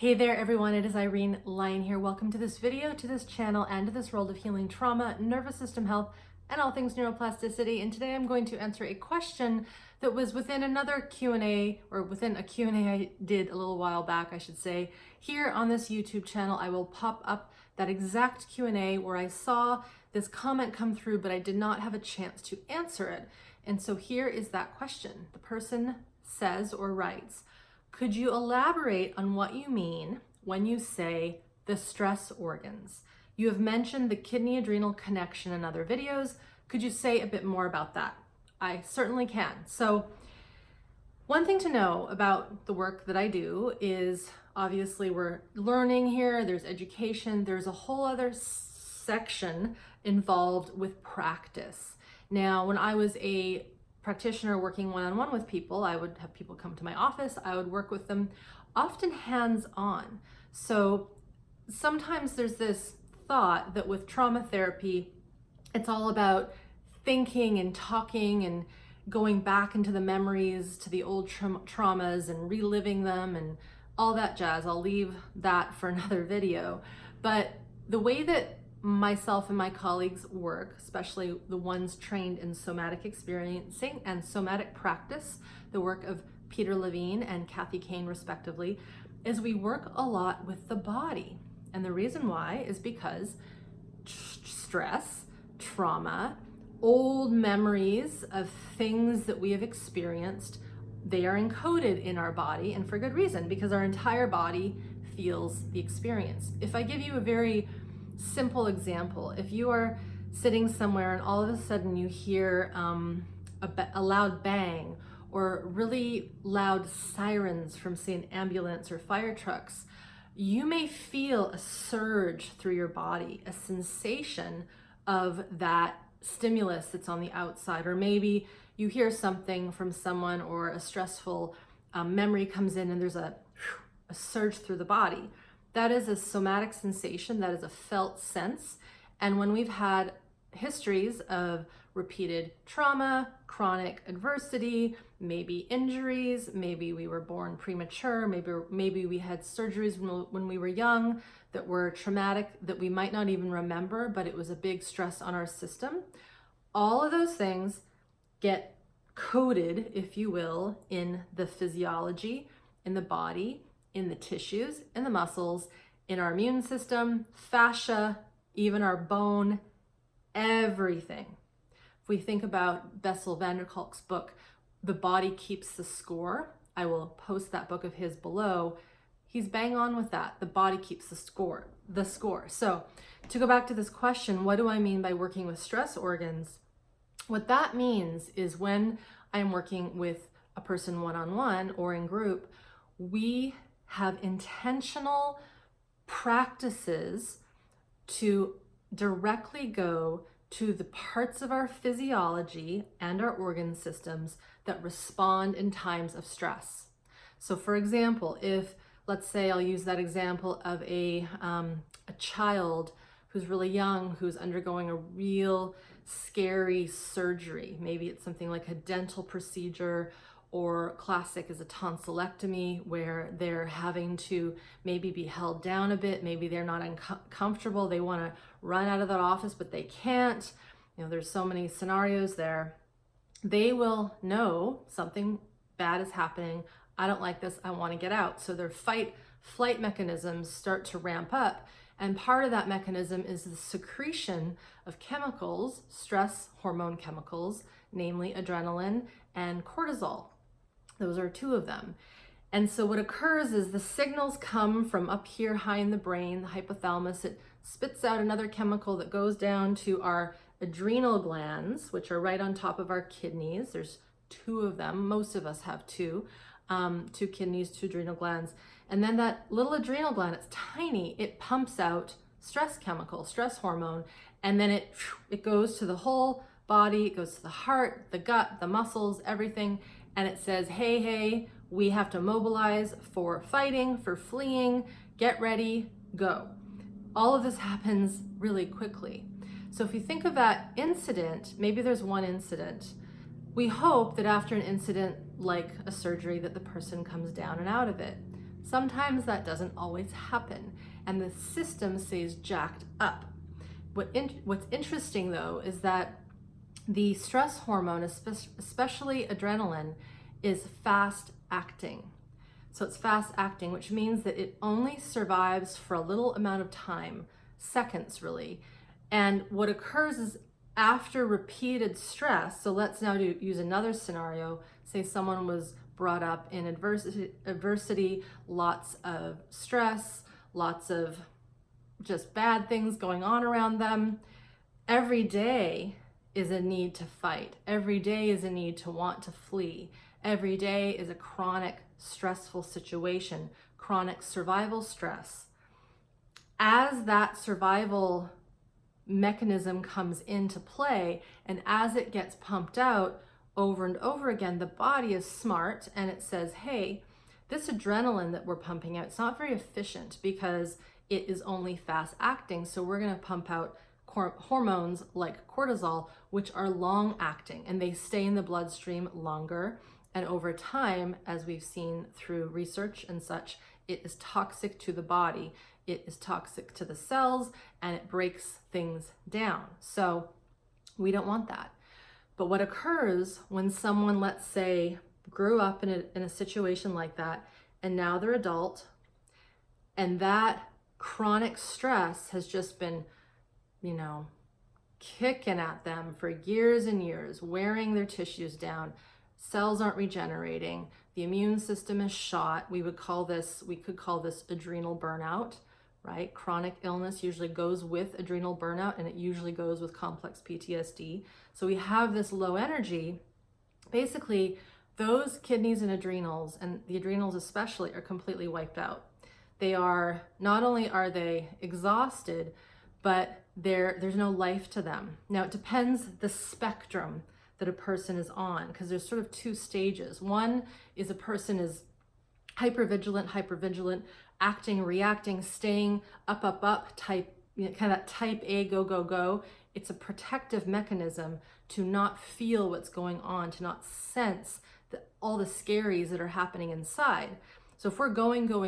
Hey there everyone, it is Irene Lyon here. Welcome to this video, to this channel, and to this world of healing trauma, nervous system health, and all things neuroplasticity. And today I'm going to answer a question that was within another Q&A, or within a Q&A I did a little while back, I should say. Here on this YouTube channel, I will pop up that exact Q&A where I saw this comment come through, but I did not have a chance to answer it. And so here is that question. The person says or writes, could you elaborate on what you mean when you say the stress organs? You have mentioned the kidney-adrenal connection in other videos. Could you say a bit more about that? I certainly can. So one thing to know about the work that I do is obviously we're learning here, there's education, there's a whole other section involved with practice. Now, when I was a practitioner working one-on-one with people, I would have people come to my office, I would work with them, often hands-on. So sometimes there's this thought that with trauma therapy, it's all about thinking and talking and going back into the memories to the old traumas and reliving them and all that jazz. I'll leave that for another video. But the way that myself and my colleagues work, especially the ones trained in somatic experiencing and somatic practice, the work of Peter Levine and Kathy Kane respectively, is we work a lot with the body. And the reason why is because stress, trauma, old memories of things that we have experienced, they are encoded in our body, and for good reason, because our entire body feels the experience. If I give you a very simple example, if you are sitting somewhere and all of a sudden you hear a loud bang or really loud sirens from, say, an ambulance or fire trucks, you may feel a surge through your body, a sensation of that stimulus that's on the outside. Or maybe you hear something from someone or a stressful memory comes in and there's a surge through the body. That is a somatic sensation, that is a felt sense. And when we've had histories of repeated trauma, chronic adversity, maybe injuries, maybe we were born premature, maybe we had surgeries when we were young that were traumatic, that we might not even remember, but it was a big stress on our system. All of those things get coded, if you will, in the physiology, in the body, in the tissues, in the muscles, in our immune system, fascia, even our bone, everything. If we think about Bessel van der Kolk's book, The Body Keeps the Score, I will post that book of his below. He's bang on with that. The body keeps the score. So to go back to this question, what do I mean by working with stress organs? What that means is when I'm working with a person one-on-one or in group, we have intentional practices to directly go to the parts of our physiology and our organ systems that respond in times of stress. So for example, if, let's say, I'll use that example of a child who's really young, who's undergoing a real scary surgery. Maybe it's something like a dental procedure, or classic is a tonsillectomy where they're having to maybe be held down a bit. Maybe they're not comfortable. They want to run out of that office, but they can't. You know, there's so many scenarios there. They will know something bad is happening. I don't like this. I want to get out. So their fight-flight mechanisms start to ramp up. And part of that mechanism is the secretion of chemicals, stress hormone chemicals, namely adrenaline and cortisol. Those are two of them. And so what occurs is the signals come from up here high in the brain, the hypothalamus. It spits out another chemical that goes down to our adrenal glands, which are right on top of our kidneys. There's two of them. Most of us have two kidneys, two adrenal glands. And then that little adrenal gland, it's tiny, it pumps out stress chemical, stress hormone, and then it goes to the whole body, it goes to the heart, the gut, the muscles, everything. And it says, hey, we have to mobilize for fighting, for fleeing, get ready, go. All of this happens really quickly. So if you think of that incident, maybe there's one incident. We hope that after an incident like a surgery that the person comes down and out of it. Sometimes that doesn't always happen, and the system stays jacked up. What's interesting though is that the stress hormone, especially adrenaline, is fast acting. So it's fast acting, which means that it only survives for a little amount of time, seconds really. And what occurs is after repeated stress, so let's now use another scenario. Say someone was brought up in adversity, lots of stress, lots of just bad things going on around them. Every day is a need to fight. Every day is a need to want to flee. Every day is a chronic stressful situation, chronic survival stress. As that survival mechanism comes into play, and as it gets pumped out over and over again, the body is smart and it says, hey, this adrenaline that we're pumping out, it's not very efficient because it is only fast acting. So we're going to pump out hormones like cortisol, which are long acting, and they stay in the bloodstream longer. And over time, as we've seen through research and such, it is toxic to the body. It is toxic to the cells, and it breaks things down. So we don't want that. But what occurs when someone, let's say, grew up in a situation like that, and now they're adult, and that chronic stress has just been, kicking at them for years and years, wearing their tissues down, cells aren't regenerating, the immune system is shot. We could call this adrenal burnout, right? Chronic illness usually goes with adrenal burnout, and it usually goes with complex PTSD. So we have this low energy. Basically, those kidneys and adrenals, and the adrenals especially, are completely wiped out. They are, not only are they exhausted, but there's no life to them. Now, it depends the spectrum that a person is on, because there's sort of two stages. One is a person is hypervigilant, acting, reacting, staying up, type, kind of that type A, go. It's a protective mechanism to not feel what's going on, to not sense all the scaries that are happening inside. So if we're going, there'll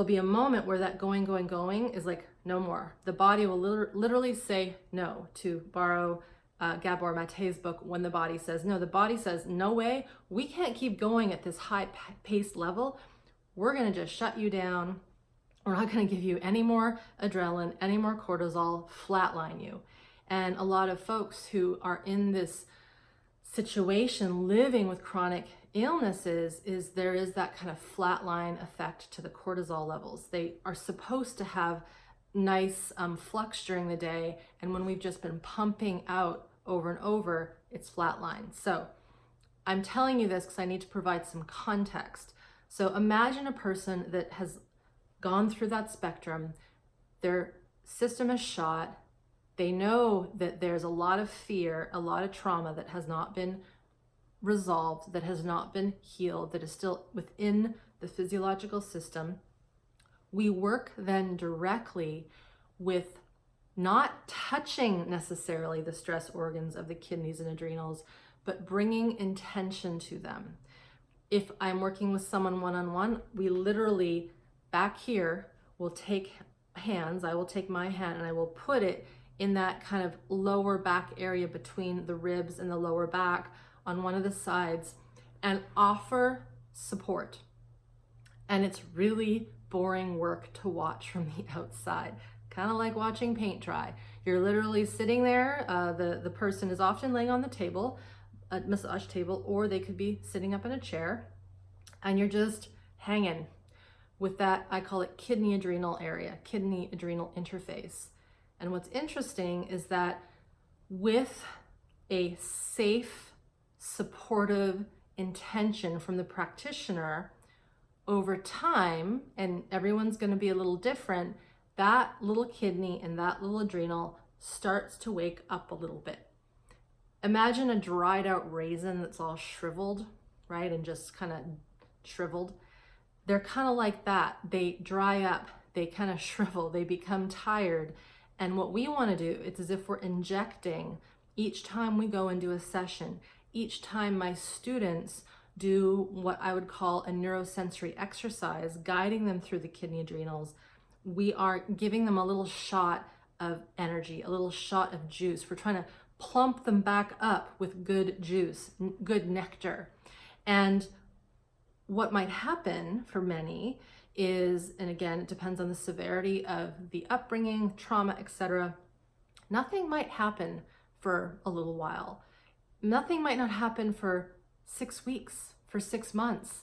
be a moment where that going is like, no more. The body will literally say no, to borrow Gabor Mate's book, When the Body Says No. The body says, no way, we can't keep going at this high-paced level. We're gonna just shut you down. We're not gonna give you any more adrenaline, any more cortisol, flatline you. And a lot of folks who are in this situation living with chronic illnesses there is that kind of flatline effect to the cortisol levels. They are supposed to have nice flux during the day, and when we've just been pumping out over and over, it's flatline. So I'm telling you this because I need to provide some context. So imagine a person that has gone through that spectrum, their system is shot, they know that there's a lot of fear, a lot of trauma that has not been resolved, that has not been healed, that is still within the physiological system. We work then directly with not touching necessarily the stress organs of the kidneys and adrenals, but bringing intention to them. If I'm working with someone one-on-one, we literally back here will take hands, I will take my hand and I will put it in that kind of lower back area between the ribs and the lower back on one of the sides, and offer support. And it's really boring work to watch from the outside, kind of like watching paint dry. You're literally sitting there, the person is often laying on the table, a massage table, or they could be sitting up in a chair, and you're just hanging with that, I call it kidney-adrenal area, kidney-adrenal interface. And what's interesting is that with a safe, supportive intention from the practitioner, over time, and everyone's going to be a little different, that little kidney and that little adrenal starts to wake up a little bit. Imagine a dried out raisin that's all shriveled, right? And just kind of shriveled. They're kind of like that. They dry up, they kind of shrivel, they become tired. And what we want to do, it's as if we're injecting each time we go into a session, each time my students do what I would call a neurosensory exercise, guiding them through the kidney adrenals, we are giving them a little shot of energy, a little shot of juice. We're trying to plump them back up with good juice, good nectar. And what might happen for many is, and again, it depends on the severity of the upbringing, trauma, etc. Nothing might happen for a little while. Nothing might not happen for 6 weeks, for 6 months.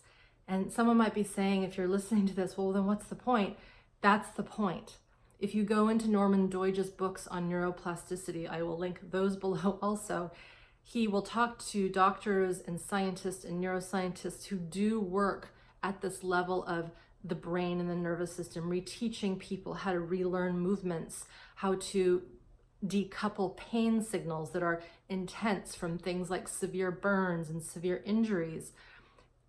And someone might be saying, if you're listening to this, well, then what's the point? That's the point. If you go into Norman Doidge's books on neuroplasticity, I will link those below also. He will talk to doctors and scientists and neuroscientists who do work at this level of the brain and the nervous system, reteaching people how to relearn movements, how to decouple pain signals that are intense from things like severe burns and severe injuries.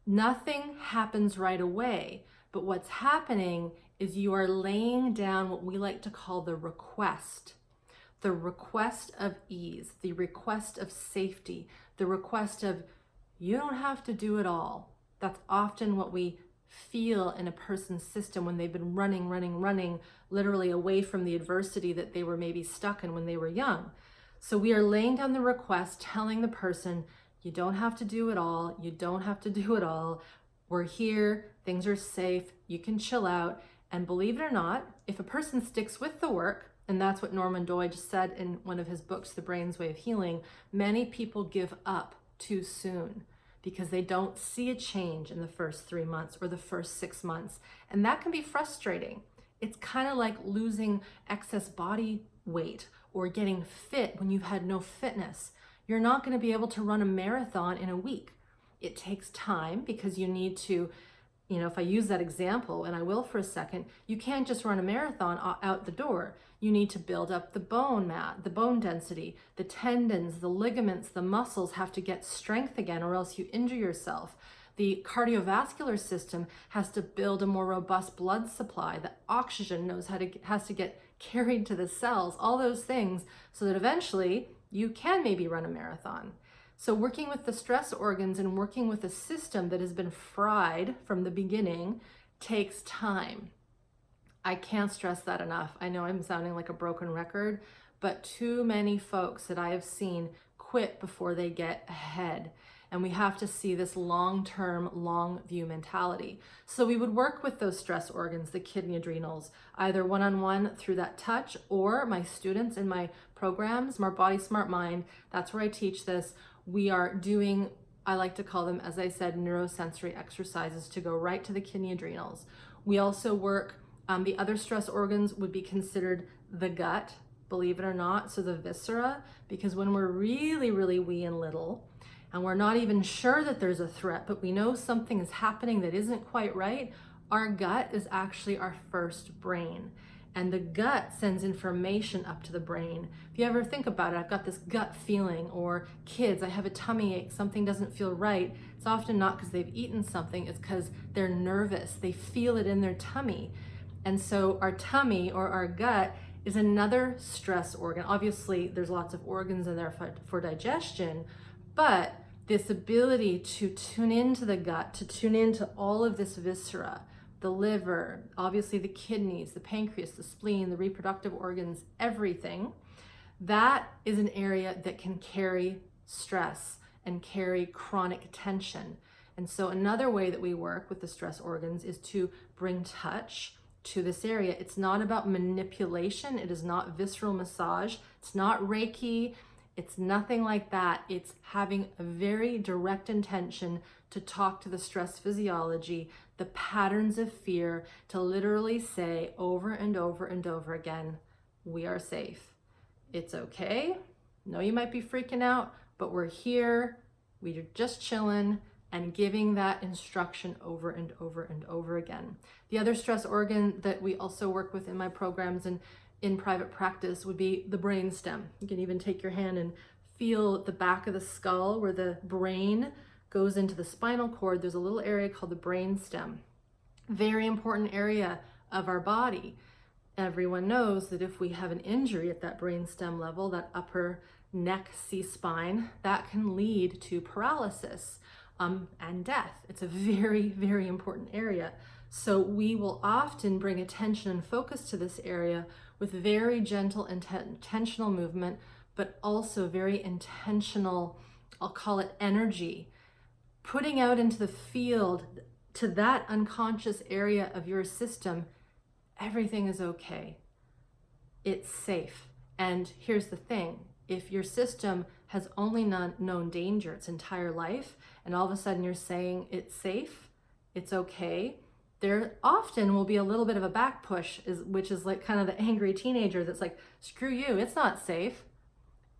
Nothing happens right away, but what's happening is you are laying down what we like to call the request of ease, the request of safety, the request of, you don't have to do it all. That's often what we feel in a person's system when they've been running, literally away from the adversity that they were maybe stuck in when they were young. So we are laying down the request, telling the person, you don't have to do it all. You don't have to do it all. We're here. Things are safe. You can chill out. And believe it or not, if a person sticks with the work, and that's what Norman Doidge said in one of his books, The Brain's Way of Healing, many people give up too soon because they don't see a change in the first 3 months or the first 6 months. And that can be frustrating. It's kind of like losing excess body weight or getting fit when you've had no fitness. You're not going to be able to run a marathon in a week. It takes time because you need to, if I use that example, and I will for a second, you can't just run a marathon out the door. You need to build up the bone the bone density, the tendons, the ligaments, the muscles have to get strength again, or else you injure yourself. The cardiovascular system has to build a more robust blood supply. The oxygen has to get carried to the cells, all those things, so that eventually you can maybe run a marathon. So working with the stress organs and working with a system that has been fried from the beginning takes time. I can't stress that enough. I know I'm sounding like a broken record, but too many folks that I have seen quit before they get ahead. And we have to see this long-term, long view mentality. So we would work with those stress organs, the kidney adrenals, either one-on-one through that touch, or my students in my programs, Smart Body, Smart Mind, that's where I teach this. We are doing, I like to call them, as I said, neurosensory exercises to go right to the kidney adrenals. We also work, the other stress organs would be considered the gut, believe it or not, so the viscera, because when we're really, really wee and little, and we're not even sure that there's a threat, but we know something is happening that isn't quite right, our gut is actually our first brain. And the gut sends information up to the brain. If you ever think about it, I've got this gut feeling, or kids, I have a tummy ache, something doesn't feel right. It's often not because they've eaten something, it's because they're nervous. They feel it in their tummy. And so our tummy or our gut is another stress organ. Obviously, there's lots of organs in there for digestion, but this ability to tune into the gut, to tune into all of this viscera, the liver, obviously the kidneys, the pancreas, the spleen, the reproductive organs, everything, that is an area that can carry stress and carry chronic tension. And so another way that we work with the stress organs is to bring touch to this area. It's not about manipulation. It is not visceral massage. It's not Reiki. It's nothing like that. It's having a very direct intention to talk to the stress physiology, the patterns of fear, to literally say over and over and over again, we are safe. It's okay. No, you might be freaking out, but we're here. We're just chilling, and giving that instruction over and over and over again. The other stress organ that we also work with in my programs and in private practice would be the brainstem. You can even take your hand and feel the back of the skull where the brain goes into the spinal cord. There's a little area called the brainstem. Very important area of our body. Everyone knows that if we have an injury at that brainstem level, that upper neck C-spine, that can lead to paralysis. and death. It's a very, very important area. So we will often bring attention and focus to this area with very gentle, intentional movement, but also very intentional, I'll call it energy, putting out into the field to that unconscious area of your system, everything is okay. It's safe. And here's the thing, if your system has only known danger its entire life, and all of a sudden you're saying it's safe, it's okay, there often will be a little bit of a back push, which is like kind of the angry teenager that's like, screw you, it's not safe.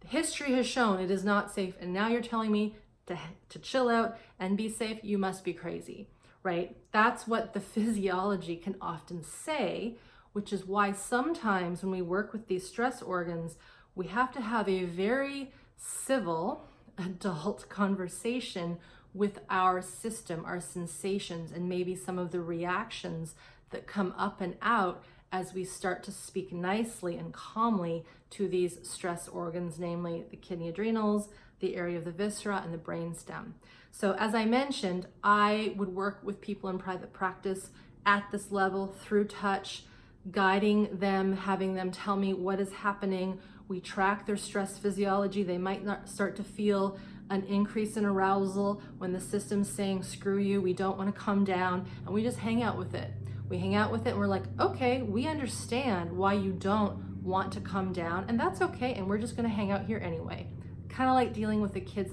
History has shown it is not safe, and now you're telling me to chill out and be safe? You must be crazy, right? That's what the physiology can often say, which is why sometimes when we work with these stress organs, we have to have a very civil adult conversation with our system, our sensations, and maybe some of the reactions that come up and out as we start to speak nicely and calmly to these stress organs, namely the kidney-adrenals, the area of the viscera, and the brainstem. So as I mentioned, I would work with people in private practice at this level through touch, guiding them, having them tell me what is happening. We track their stress physiology. They might not start to feel an increase in arousal when the system's saying, screw you, we don't want to come down, and we just hang out with it. We hang out with it and we're like, okay, we understand why you don't want to come down, and that's okay, and we're just going to hang out here anyway. Kind of like dealing with a kid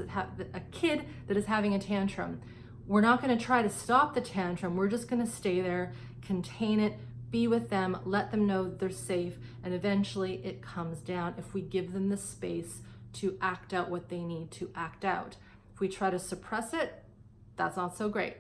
that is having a tantrum. We're not going to try to stop the tantrum. We're just going to stay there, contain it, be with them, let them know they're safe, and eventually it comes down if we give them the space to act out what they need to act out. If we try to suppress it, that's not so great.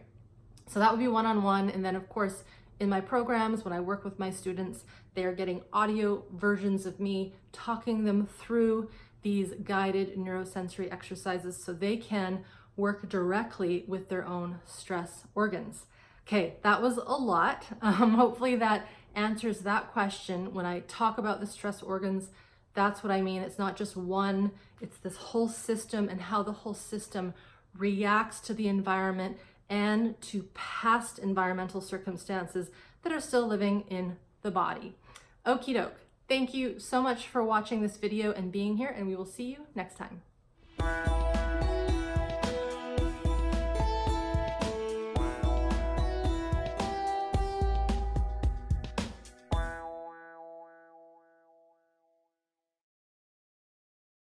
So that would be one-on-one. And then of course, in my programs, when I work with my students, they are getting audio versions of me talking them through these guided neurosensory exercises so they can work directly with their own stress organs. Okay, that was a lot. Hopefully that answers that question. When I talk about the stress organs, that's what I mean. It's not just one, it's this whole system and how the whole system reacts to the environment and to past environmental circumstances that are still living in the body. Okie doke. Thank you so much for watching this video and being here, and we will see you next time.